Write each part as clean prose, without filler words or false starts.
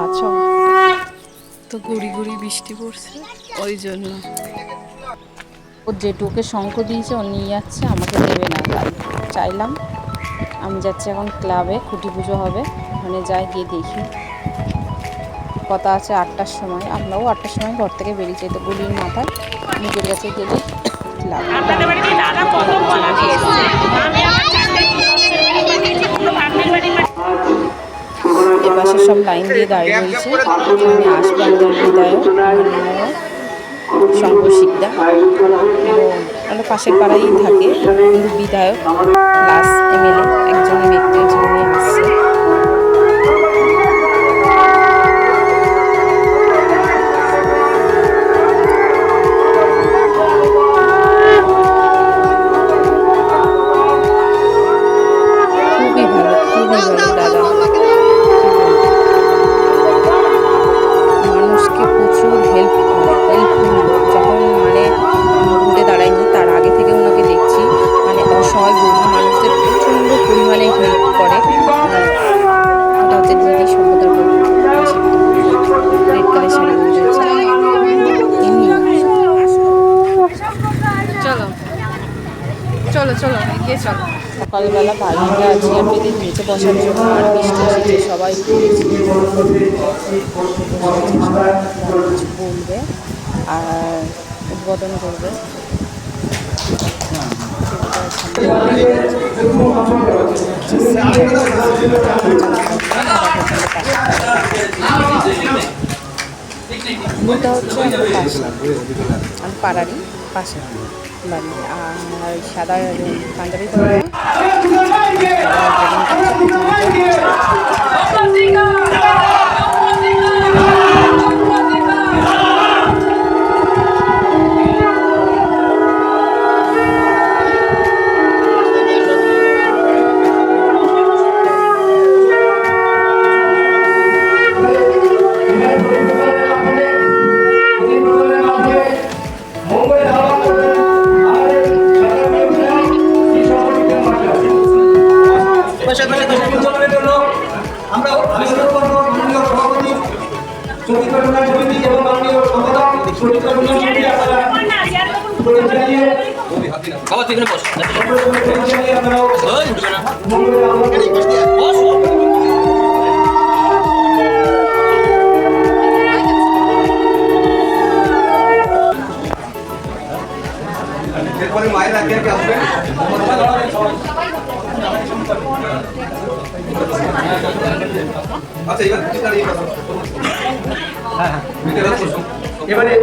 পাচ্ছ তো গুড়ি গুড়ি বৃষ্টি পড়ছে ওই জন্য। ও যেটুকে শঙ্খ দিয়েছে ও নিয়ে যাচ্ছে, আমাকে দেবে না, তাই চাইলাম। আমি যাচ্ছি এখন ক্লাবে, খুঁটি পুজো হবে, ওখানে যাই, গিয়ে দেখি। কথা আছে 8টার সময়, আমরাও 8টার সময় ঘর থেকে বেরিয়েছি। তো গুলির মাথায় মুখের কাছে গেলে ক্লাব। এপাশে সব লাইন দিয়ে দাঁড়িয়ে রয়েছে, এখানে আসবে আমাদের বিধায়ক মাননীয় শঙ্কর শিকদার। আমরা পাশের পাড়াই থাকে, কিন্তু বিধায়ক প্লাস এমএলএ একজন ব্যক্তি যিনি আসছে। খুবই ভালো, খুবই ভালো দাদা, মানুষকে প্রচুর হেল্পফুল। যখন মানে ঘুরে দাঁড়ায়নি তার আগে থেকে ওনাকে দেখছি, মানে অসহায় গরিব মানুষদের প্রচণ্ড পরিমাণে হেল্প করে। এটা হচ্ছে দিদি সম্পদার রেড কালার শাড়ি রয়েছে। চলো চলো চলো এগিয়ে চলো। সকালবেলা ভাইরা চেয়ার পেতে নিচে বসার জন্য, আর বৃষ্টি এসেছে, সবাই কিছু বলবে আর উদ্বোধন করবে। এটা হচ্ছে আমার পাশে, আমার পাড়ারই পাশে বাড়ি। আর সাদা পাঞ্জাবি পরে মায়ের আগে আসবেন। আচ্ছা এবার এবারে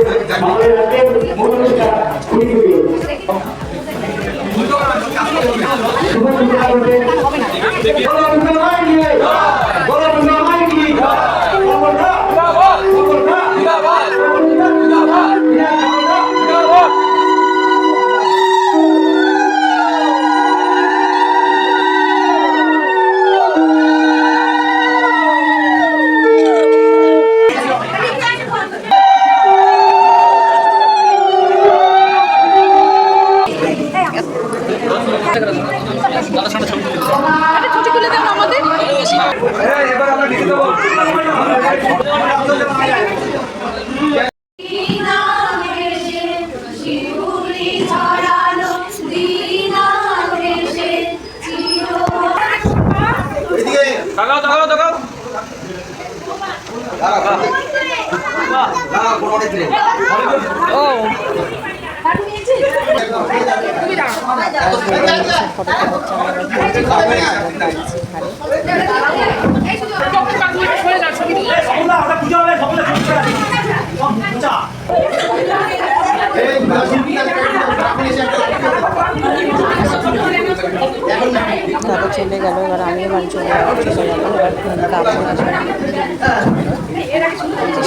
দাদা চলে গেল, এবার আমিও বাড়ি চলে গেল।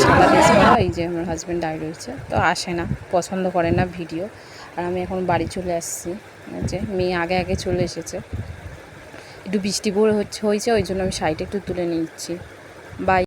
সাদা ড্রেস পরা, এই যে আমার হাজব্যান্ড দাঁড়িয়ে রয়েছে, তো আসে না, পছন্দ করে না ভিডিও। আর আমি এখন বাড়ি চলে আসছি, যে মেয়ে আগে আগে চলে এসেছে। একটু বৃষ্টি হয়েছে, ওই জন্য আমি শাড়িটা একটু তুলে নিচ্ছি। বাই।